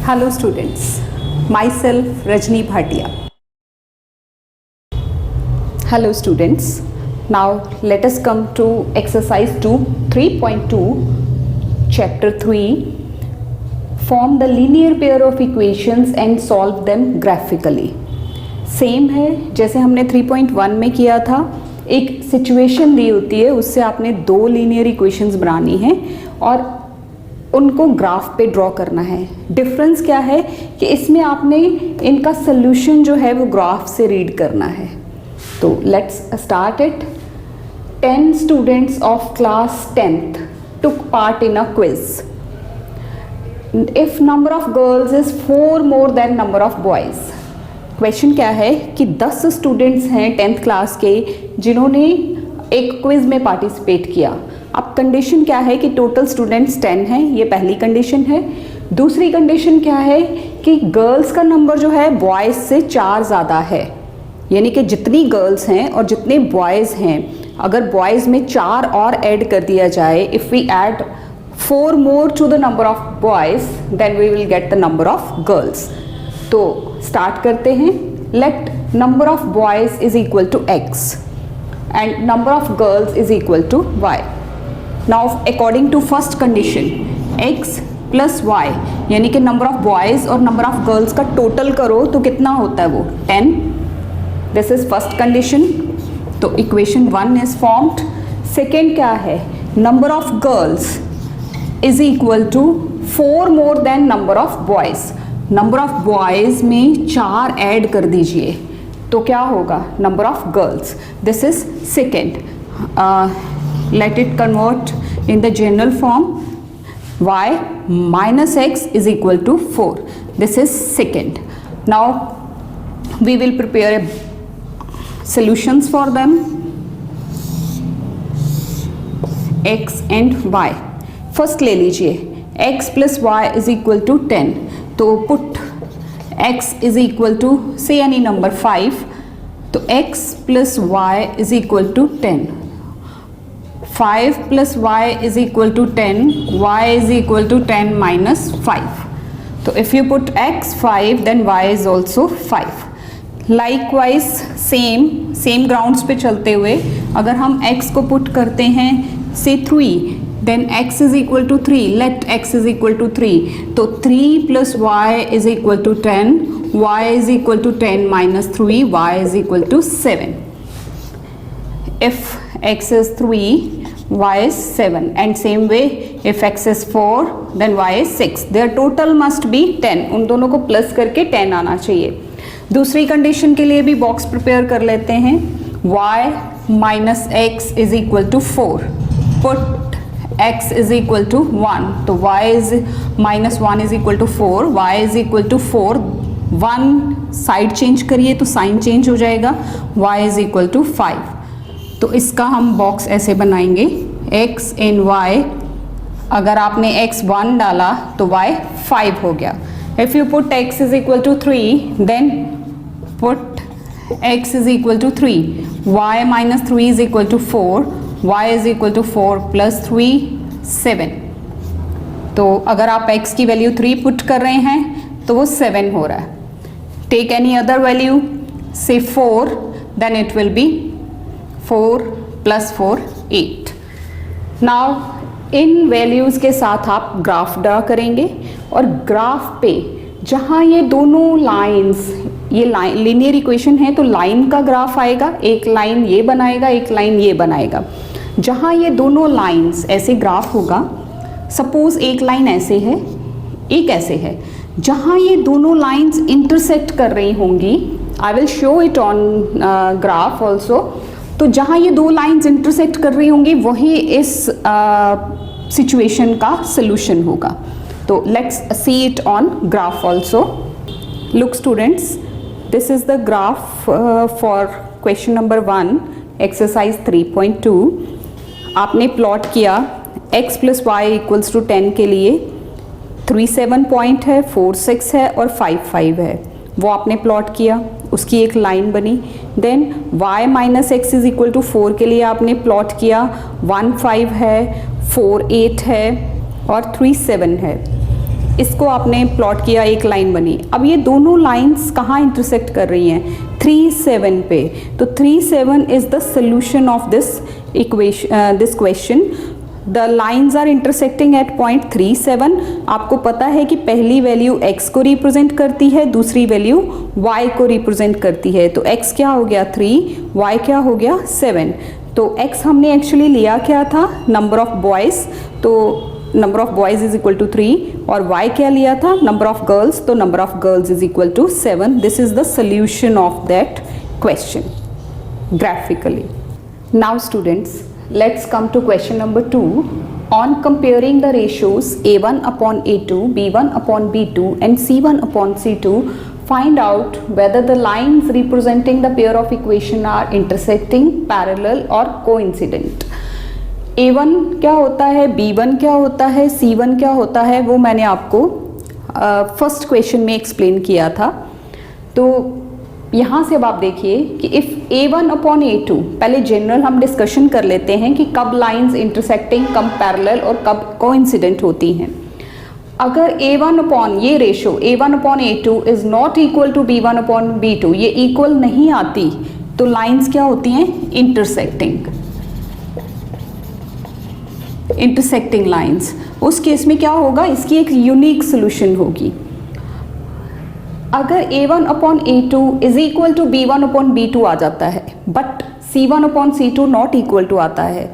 Hello students, myself Rajni Bhatia. Hello students, now let us come to exercise 3.2 chapter 3. Form the linear pair of equations and solve them graphically. Same है जैसे हमने 3.1 में किया था. एक situation दी होती है, उससे आपने दो लीनियर इक्वेशंस बनानी है और उनको ग्राफ पे ड्रॉ करना है. डिफरेंस क्या है कि इसमें आपने इनका सोल्यूशन जो है वो ग्राफ से रीड करना है. तो let's start it. 10 students of class 10th took part in a quiz. If number of girls is 4 more than number of boys. Question क्या है कि 10 स्टूडेंट्स हैं 10th क्लास के जिन्होंने एक क्विज में पार्टिसिपेट किया. अब कंडीशन क्या है कि टोटल स्टूडेंट्स 10 हैं, ये पहली कंडीशन है. दूसरी कंडीशन क्या है कि गर्ल्स का नंबर जो है बॉयज़ से 4 ज़्यादा है, यानी कि जितनी गर्ल्स हैं और जितने बॉयज़ हैं, अगर बॉयज़ में 4 और ऐड कर दिया जाए, if we add 4 more to the number of boys then we will get the number of girls. तो स्टार्ट करते हैं. Let number of boys is equal to x and number of girls is equal to y. Now according to first condition x plus y यानी कि number of boys और number of girls का total करो तो कितना होता है वो 10. This is first condition. तो इक्वेशन 1 इज फॉर्म्ड. सेकेंड क्या है, number of girls is equal to 4 more than number of boys. Number of boys में 4 ऐड कर दीजिए तो क्या होगा number of girls. This is second. Let it convert in the general form. y minus x is equal to 4. This is second. Now we will prepare solutions for them, x and y. First ले लीजिए x plus y is equal to 10. तो put x is equal to say any number 5. तो x plus y is equal to 10. 5 plus y is equal to 10. y is equal to 10 minus 5. तो if you put x 5 then y is also 5. Likewise same grounds पे चलते हुए अगर हम x को put करते हैं say 3 then x is equal to 3. Let x is equal to 3. तो 3 plus y is equal to 10. y is equal to 10 minus 3. y is equal to 7. If x is 3, y is 7, and same way if x is 4 then y is 6. Their total must be 10. उन दोनों को plus करके 10 आना चाहिए. दूसरी condition के लिए भी बॉक्स प्रिपेयर कर लेते हैं. y minus x is equal to 4. Put x is equal to 1. तो y is minus 1 is equal to 4. y is equal to 4. 1 side change करिए तो साइन चेंज हो जाएगा. y is equal to 5. तो इसका हम बॉक्स ऐसे बनाएंगे x इन y. अगर आपने x 1 डाला तो y 5 हो गया. If you put x is equal to 3 then put x is equal to 3. y minus 3 is equal to 4. y is equal to 4 plus 3 7. तो अगर आप x की वैल्यू 3 पुट कर रहे हैं तो वो 7 हो रहा है. टेक एनी अदर वैल्यू से 4 then it will be 4 plus 4 8. Now इन वैल्यूज़ के साथ आप ग्राफ ड्रा करेंगे और ग्राफ पे जहाँ ये दोनों लाइंस, ये लाइन लीनियर इक्वेशन है तो लाइन का ग्राफ आएगा. एक लाइन ये बनाएगा, एक लाइन ये बनाएगा. जहाँ ये दोनों लाइंस ऐसे ग्राफ होगा, सपोज एक लाइन ऐसे है, एक ऐसे है. जहाँ ये दोनों लाइंस इंटरसेक्ट कर रही होंगी, I will show it on graph also. तो जहाँ ये दो लाइंस इंटरसेक्ट कर रही होंगी वही इस सिचुएशन का सॉल्यूशन होगा. तो let's see it on graph also. Look students, this is the graph for question number 1 exercise 3.2. आपने प्लॉट किया x plus y equals to 10 के लिए 3 7 पॉइंट है, 4 6 है और 5 5 है. वो आपने प्लॉट किया, उसकी एक लाइन बनी. Then y minus x is equal to 4 के लिए आपने प्लॉट किया. 1 5 है, 4 8 है और 3 7 है. इसको आपने प्लॉट किया, एक लाइन बनी। अब ये दोनों लाइंस कहाँ इंटरसेक्ट कर रही हैं? 3, 7 पे। तो 3, 7 is the solution of this equation, this question. The lines are intersecting at point 3, 7। आपको पता है कि पहली वैल्यू x को रिप्रेजेंट करती है, दूसरी वैल्यू y को रिप्रेजेंट करती है। तो x क्या हो गया 3, y क्या हो गया 7। तो x हमने एक्चुअली लिया क्या था? Number of boys. तो number of boys is equal to 3। और y क्या लिया था? Number of girls. तो number of girls is equal to 7। This is the solution of that question graphically. Now students, let's come to question number 2. On comparing the ratios a1 upon a2, b1 upon b2 and c1 upon c2, find out whether the lines representing the pair of equation are intersecting, parallel or coincident. a1 क्या होता है, b1 क्या होता है, c1 क्या होता है, वो मैंने आपको फर्स्ट क्वेश्चन में एक्सप्लेन किया था। तो यहाँ से अब आप देखिए कि इफ़ a1 अपॉन a2, पहले जनरल हम डिस्कशन कर लेते हैं कि कब लाइंस इंटरसेक्टिंग, कब पैरेलल और कब कोइंसिडेंट होती हैं। अगर a1 अपॉन ये ratio a1 upon a2 is not equal to b1 upon b2, ये इक्वल नहीं आती, तो लाइंस क्या होती हैं? Intersecting lines. उस केस में क्या होगा? इसकी एक यूनिक सोल्यूशन होगी। अगर a1 upon a2 is equal to b1 upon b2 आ जाता है, but c1 upon c2 not equal to आता है,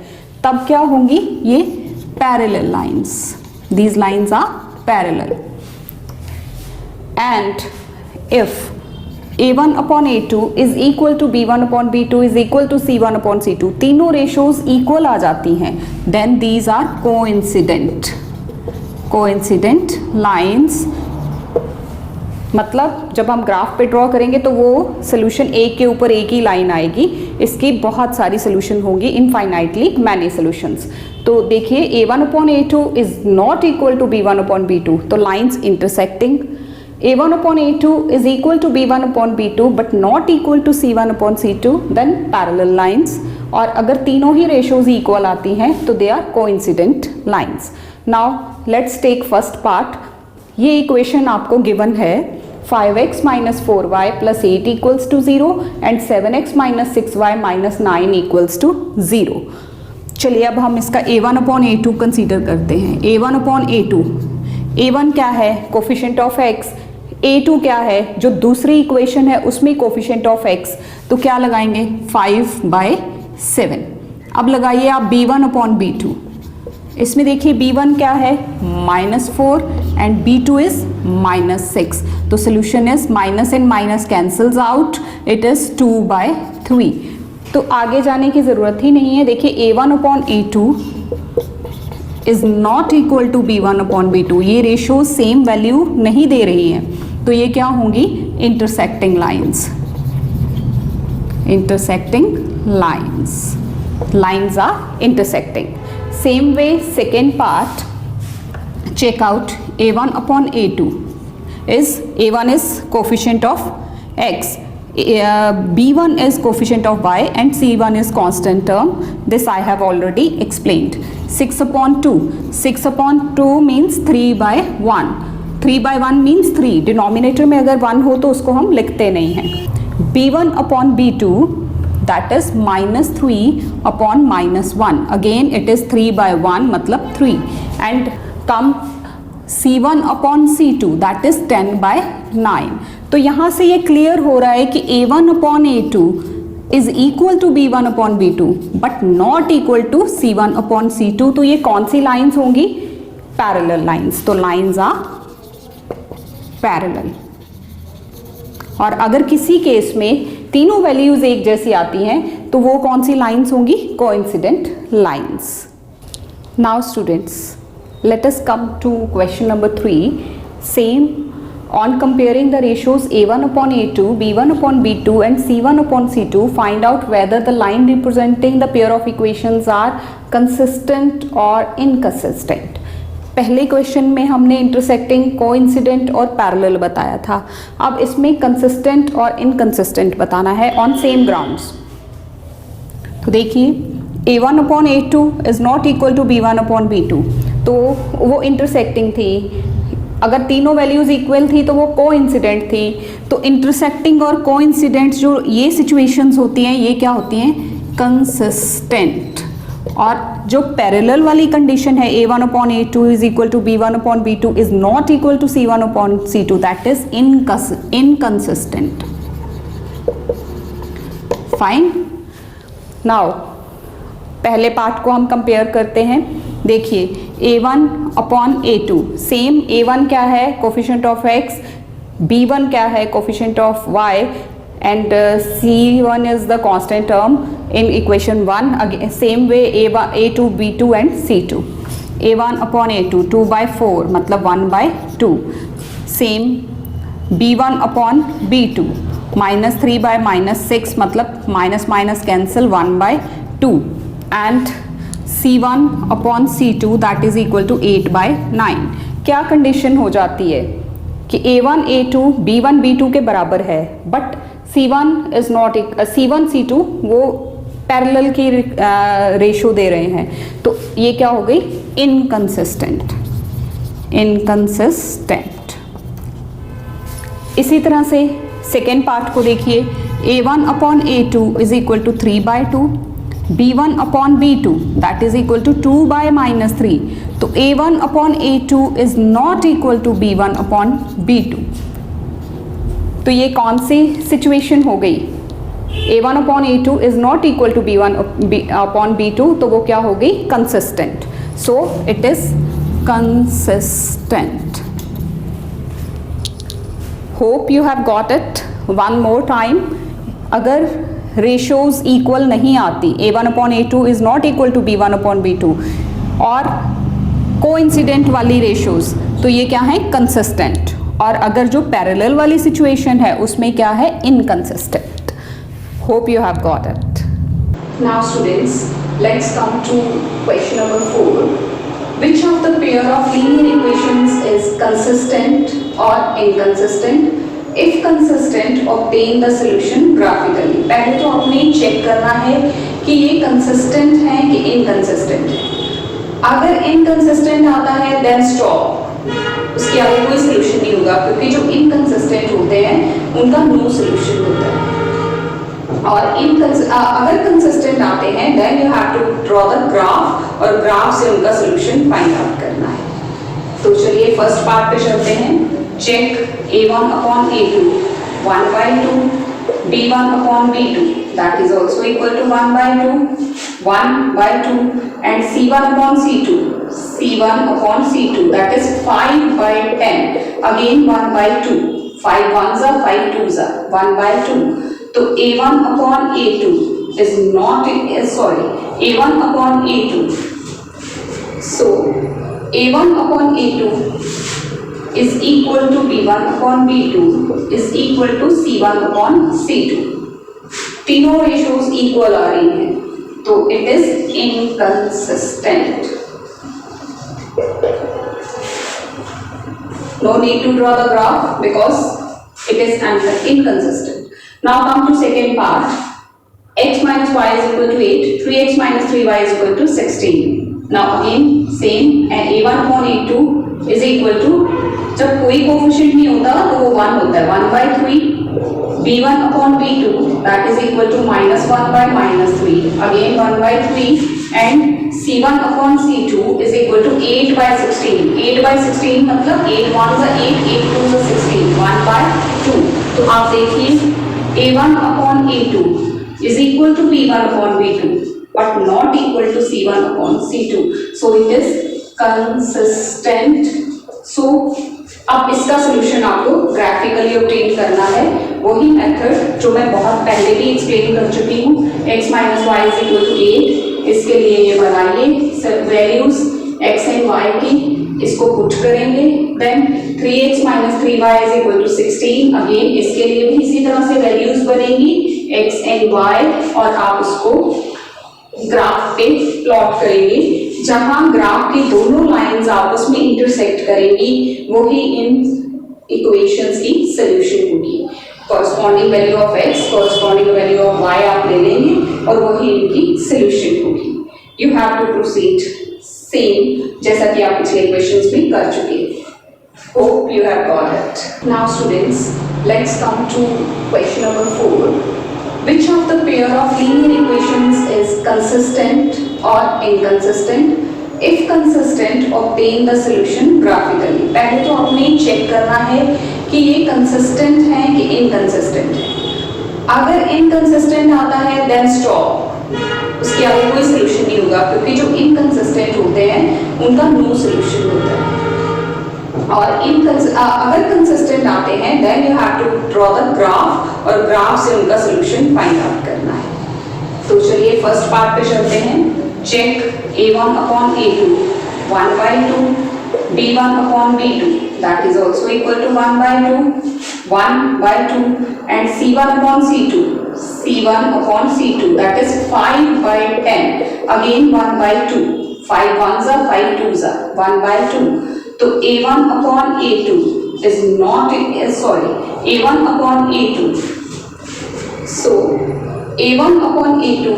तब क्या होंगी? ये parallel lines. These lines are parallel. And if a1 upon a2 is equal to b1 upon b2 is equal to c1 upon c2, तीनों रेशोज इक्वल आ जाती हैं, then these are coincident lines. मतलब जब हम ग्राफ पे draw करेंगे तो वो सोल्यूशन एक के ऊपर एक ही लाइन आएगी, इसकी बहुत सारी सोल्यूशन होंगी, इनफाइनाइटली मैनी सोल्यूशंस। तो देखिए a1 upon a2 is not equal to b1 upon b2, तो lines intersecting. a1 upon a2 is equal to b1 upon b2 but not equal to c1 upon c2, then parallel lines. और अगर तीनों ही ratios equal आती हैं तो they are coincident lines. Now let's take first part. ये equation आपको given है 5x minus 4y plus 8 equals to 0 and 7x minus 6y minus 9 equals to 0। चलिए अब हम इसका a1 अपॉन a2 कंसीडर करते हैं। a1 अपॉन a2, a1 क्या है? Coefficient of x। a2 क्या है? जो दूसरी इक्वेशन है उसमें कोफिशिएंट ऑफ x। तो क्या लगाएंगे? 5/7। अब लगाइए आप b1 अपॉन b2। इसमें देखिए b1 क्या है? -4 एंड b2 इज -6। तो solution is minus and minus cancels out, it is 2/3। तो आगे जाने की ज़रूरत ही नहीं है। देखिए a1 upon a2 is not equal to b1 upon b2, ये रेशो सेम वैल्यू नहीं दे रही हैं, तो ये क्या होंगी? Intersecting lines are intersecting. Same way, second part, check out a1 upon a2 is a1 is coefficient of x, b1 is coefficient of y and c1 is constant term. This I have already explained. 6 upon 2, 6 upon 2 means 3/1, 3/1 means 3, denominator में अगर 1 हो तो उसको हम लिखते नहीं हैं। b1 upon b2, that is -3 upon -1, again it is 3/1 मतलब 3, and come c1 upon c2, that is 10/9। तो यहाँ से ये क्लियर हो रहा है कि a1 upon a2 is equal to b1 upon b2 but not equal to c1 upon c2। तो ये कौन सी लाइंस होंगी? Parallel lines. तो लाइंस आर पैरेलल। और अगर किसी केस में तीनों वैल्यूज एक जैसी आती हैं तो वो कौन सी लाइंस होंगी? Coincident lines. Now students, let us come to question number 3। Same, on comparing the ratios a1 upon a2, b1 upon b2 and c1 upon c2, find out whether the line representing the pair of equations are consistent or inconsistent। पहले question में हमने intersecting, coincident और parallel बताया था। अब इसमें consistent और inconsistent बताना है ऑन सेम ग्राउंड्स। तो देखिए a1 upon a2 is not equal to b1 upon b2, तो वो इंटरसेक्टिंग थी। अगर तीनों वैल्यूज इक्वल थी तो वो कोइंसिडेंट थी। तो इंटरसेक्टिंग और कोइंसिडेंट जो ये सिचुएशंस होती हैं ये क्या होती हैं, कंसिस्टेंट। और जो पैरेलल वाली कंडीशन है a1/a2 is equal to b1/b2 is not equal to c1/c2, that is inconsistent. Fine. Now पहले पार्ट को हम कंपेयर करते हैं। देखिए a1/a2, सेम a1 क्या है, कोफिशिएंट ऑफ x, b1 क्या है, coefficient of y, and c1 is the constant term in equation 1. Again same way a2 b2 and c2, a1/a2 2/4 मतलब 1/2, same b1/b2 -3/-6 मतलब minus minus cancel 1/2, and c1/c2 that is equal to 8/9। क्या condition हो जाती है कि a1 a2 b1 b2 के बराबर है, but C1 is not, C1 C2 वो पैरेलल की रेशो दे रहे हैं, तो ये क्या हो गई, इनकंसिस्टेंट। इसी तरह से सेकेंड पार्ट को देखिए, a1/a2 is equal to 3/2, b1/b2 that is equal to 2/-3, तो a1/a2 is not equal to b1/b2। तो ये कौन सी सिचुएशन हो गई, a1/a2 is not equal to b1/b2, तो वो क्या हो गई, consistent. So it is consistent. Hope you have got it. One more time, अगर रेशोज इक्वल नहीं आती, a1/a2 is not equal to b1/b2 और कोइंसिडेंट वाली रेशोज, तो ये क्या है, कंसिस्टेंट। और अगर जो पैरेलल वाली सिचुएशन है उसमें क्या है, inconsistent. Hope you have got it. Now students, let's come to question number 4। Which of the pair of linear equations is consistent और inconsistent? If consistent, obtain the solution graphically. पहले तो आपने check करना है कि ये कंसिस्टेंट है कि इनकंसिस्टेंट है। अगर इनकंसिस्टेंट आता है देन स्टॉप, उसके आगे कोई सोल्यूशन नहीं होगा, क्योंकि जो इनकंसिस्टेंट होते हैं उनका नो सोल्यूशन होता है। और अगर कंसिस्टेंट आते हैं then you have to draw the graph, और ग्राफ से उनका सोल्यूशन फाइंड आउट करना है। तो चलिए फर्स्ट पार्ट पे चलते हैं। Check a1/a2 1/2, b1/b2 that is also equal to 1/2 and c1/c2 that is 5/10, again 1/2, 5 1s are 5 2s are 1/2. तो a1/a2 is not a1/a2, so a1/a2 is equal to b1/b2 is equal to c1/c2। तीनों ratios equal आ रही हैं, तो it is inconsistent. No need to draw the graph because it is inconsistent. Now come to second part. X minus y is equal to 8, 3x minus 3y is equal to 16. Now again same, and a1/a2 is equal to, जब कोई coefficient नहीं होता तो वो 1 होता है, 1/3, b1/b2 that is equal to -1/-3, again 1/3, and c1/c2 is equal to 8/16, 8/16 मतलब 8 1s are 8, 8 2s are 16, 1/2। तो आप देखिए a1/a2 is equal to b1/b2 but not equal to c1/c2, so it is consistent। so अब इसका सोल्यूशन आपको graphically obtain करना है, वही मेथड जो मैं बहुत पहले भी एक्सप्लेन कर चुकी हूँ। x minus y is equal to 8, इसके लिए ये बनाइए वैल्यूज x एंड y की, इसको पुट करेंगे, then 3x minus 3y is equal to 16, again इसके लिए भी इसी तरह से वैल्यूज बनेंगी x एंड y, और आप उसको ग्राफ पे प्लॉट करेंगे। जहां ग्राफ की दोनों लाइंस आपस में इंटरसेक्ट करेंगी वही इन इक्वेशंस की सॉल्यूशन होगी। Corresponding value of x, corresponding value of y आप ले लेंगे और वही इनकी सॉल्यूशन होगी। You have to proceed same जैसा कि आप पिछले इक्वेशंस में कर चुके हैं। Hope you have got it. Now students, let's come to question number 4. Which of the pair of linear equations is consistent or inconsistent? If consistent, obtain the solution graphically. पहले तो आपने चेक करना है कि ये consistent है कि inconsistent है. अगर inconsistent आता है then stop. उसके आगे कोई solution नहीं होगा क्योंकि जो inconsistent होते हैं उनका no solution होता है. और अगर कंसिस्टेंट आते हैं then you have to draw the graph और ग्राफ से उनका सॉल्यूशन फाइंड आउट करना है. तो चलिए फर्स्ट पार्ट पे चलते हैं. Check a1 upon a2 1/2 b1 upon b2 that is also equal to 1/2 and c1 upon c1 upon c2 that is 5/10 again 1/2 5 1s are 5 2s are 1/2. तो a1 upon a2 is not a1 upon a2. So a1 upon a2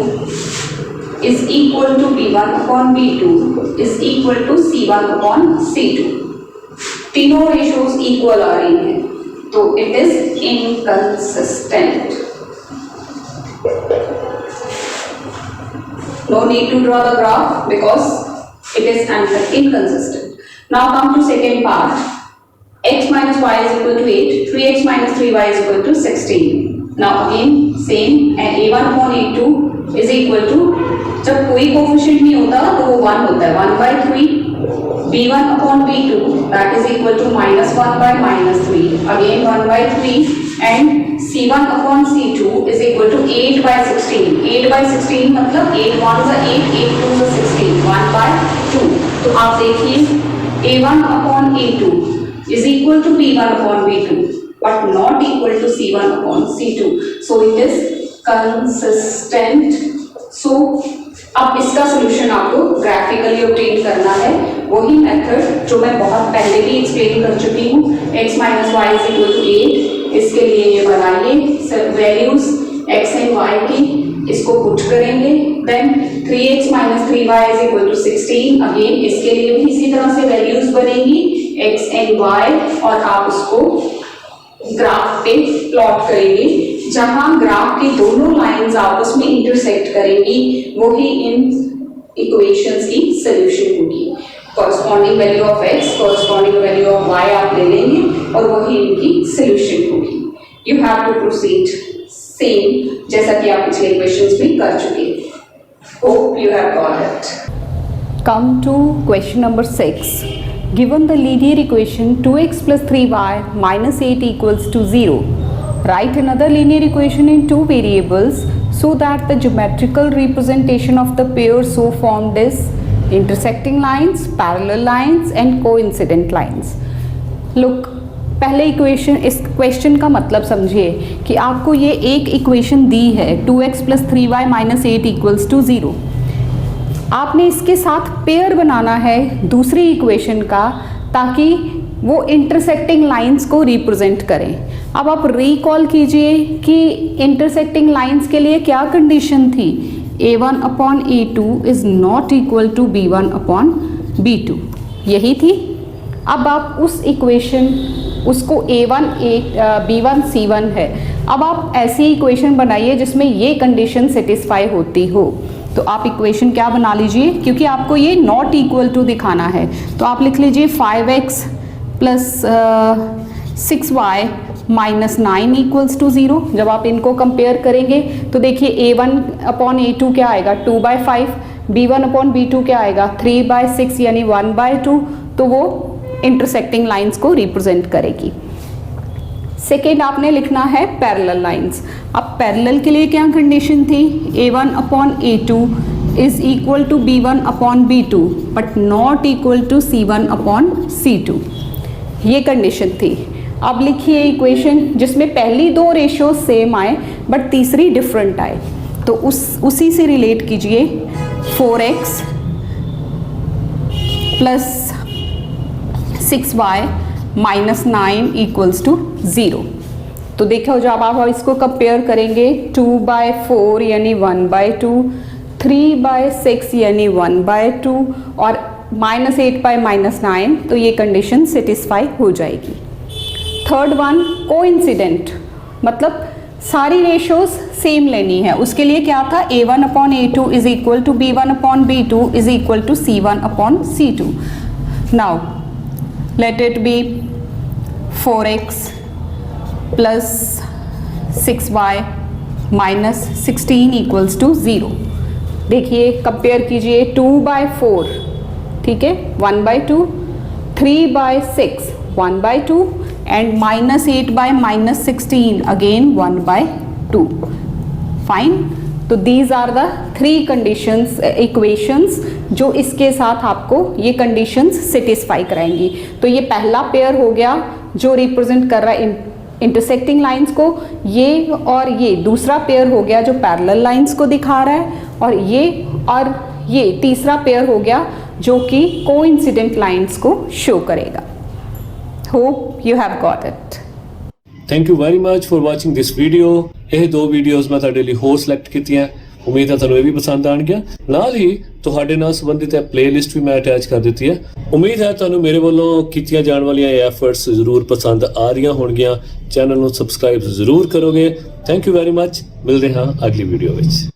is equal to b1 upon b2 is equal to c1 upon c2. तीनों ratios equal आ रही हैं तो it is inconsistent. No need to draw the graph because it is inconsistent. Now come to second part. X minus y is equal to 8. 3x minus 3y is equal to 16. Now again same and a1 upon a2 is equal to जब कोई coefficient नहीं होता तो वो 1 होता है 1/3 b1 upon b2 that is equal to -1 by -3 again 1/3 and c1 upon c2 is equal to 8/16. 8/16 मतलब 8 1s are 8 8 2s are 16 1/2. तो आप देखिए a1 upon a2 is equal to b1 upon b2 but not equal to c1 upon c2. So it is consistent. So अब इसका solution आपको graphically obtain करना है. वही मेथड जो मैं बहुत पहले भी एक्सप्लेन कर चुकी हूँ. x minus y is equal to 8. इसके लिए ये बनाइए सब वैल्यूज x एंड y की, इसको पुट करेंगे. Then 3x minus 3y is equal to 16. Again इसके लिए भी इसी तरह से वैल्यूज बनेंगी x एंड y और आप उसको ग्राफ पे प्लॉट करेंगे. जहां ग्राफ की दोनों लाइंस आपस में इंटरसेक्ट करेंगी वही इन इक्वेशंस की सॉल्यूशन होगी. Corresponding value of x corresponding value of y आप ले लेंगे और वही इनकी सॉल्यूशन होगी. You have to proceed same जैसा कि आप पिछले क्वेश्चंस में कर चुके हैं. Hope you have got it. Come to question number 6. Given the linear equation 2x plus 3y minus 8 equals to 0, write another linear equation in two variables so that the geometrical representation of the pair so formed is intersecting lines, parallel lines and coincident lines. Look, पहले equation इस question का मतलब समझिए कि आपको ये एक equation दी है 2x plus 3y minus 8 equals to 0. आपने इसके साथ पेयर बनाना है दूसरी इक्वेशन का ताकि वो इंटरसेक्टिंग लाइंस को रिप्रेजेंट करें. अब आप रिकॉल कीजिए कि इंटरसेक्टिंग लाइंस के लिए क्या कंडीशन थी. a1 upon a2 is not equal to b1 upon b2, यही थी. अब आप उस इक्वेशन उसको a1 b1 c1 है. अब आप ऐसी इक्वेशन बनाइए जिसमें ये कंडीशन सेटिस्फाई होती हो. तो आप इक्वेशन क्या बना लीजिए, क्योंकि आपको ये नॉट इक्वल टू दिखाना है तो आप लिख लीजिए 5x plus 6y minus 9 equals to 0. जब आप इनको कंपेयर करेंगे तो देखिए a1 अपॉन a2 क्या आएगा 2/5, b1 अपॉन b2 क्या आएगा 3/6 यानी 1/2. तो वो इंटरसेक्टिंग लाइंस को रिप्रेजेंट करेगी. सेकेंड आपने लिखना है पैरेलल लाइंस. अब पैरेलल के लिए क्या कंडीशन थी, a1 upon a2 is equal to b1 upon b2 but not equal to c1 upon c2, ये कंडीशन थी. अब लिखिए इक्वेशन जिसमें पहली दो रेशियो सेम आए बट तीसरी डिफरेंट आए. तो उसी से रिलेट कीजिए 4x plus 6y minus 9 equals to 0. तो देखो जब आप इसको कंपेयर करेंगे 2/4 यानी 1/2, 3/6 यानी 1/2 और -8 बाय -9, तो ये कंडीशन सेटिस्फाई हो जाएगी। थर्ड वन कोइंसिडेंट, मतलब सारी रेशोज सेम लेनी है। उसके लिए क्या था, A1/A2 is equal to B1/B2 is equal to C1/C2। Now let it be 4x plus 6y minus 16 equals to 0। देखिए कंपेयर कीजिए, 2/4, ठीक है, 1/2, 3/6, 1/2 एंड -8 बाय -16 अगेन 1/2। फाइन, तो these are the 3 conditions equations जो इसके साथ आपको ये कंडीशंस सेटिस्फाई कराएंगी। तो ये पहला पेयर हो गया जो रिप्रेजेंट कर रहा है इंटरसेक्टिंग लाइंस को, ये और ये दूसरा पेयर हो गया जो पैरेलल लाइंस को दिखा रहा है, और ये तीसरा पेयर हो गया जो कि कोइंसिडेंट लाइंस को शो करेगा। Hope you have got it. Thank you very much for watching this video. ਇਹ 2 ਵੀਡੀਓਜ਼ ਮੈਂ ਤੁਹਾਡੇ ਲਈ ਹੋਰ ਸਿਲੈਕਟ ਕੀਤੀਆਂ, ਉਮੀਦ ਹੈ ਤੁਹਾਨੂੰ ਇਹ ਵੀ ਪਸੰਦ ਆਣਗੀਆਂ। ਨਾਲ ਹੀ ਤੁਹਾਡੇ ਨਾਲ ਸੰਬੰਧਿਤ ਇਹ ਪਲੇਲਿਸਟ ਵੀ ਮੈਂ ਅਟੈਚ ਕਰ ਦਿੱਤੀ ਹੈ। ਉਮੀਦ ਹੈ ਤੁਹਾਨੂੰ ਮੇਰੇ ਵੱਲੋਂ ਕੀਤੀਆਂ ਜਾਣ ਵਾਲੀਆਂ ਇਹ ਐਫਰਟਸ ਜ਼ਰੂਰ ਪਸੰਦ ਆ ਰਹੀਆਂ ਹੋਣਗੀਆਂ। ਚੈਨਲ ਨੂੰ ਸਬਸਕ੍ਰਾਈਬ ਜ਼ਰੂਰ ਕਰੋਗੇ। Thank you very much. ਮਿਲਦੇ ਹਾਂ ਅਗਲੀ ਵੀਡੀਓ ਵਿੱਚ।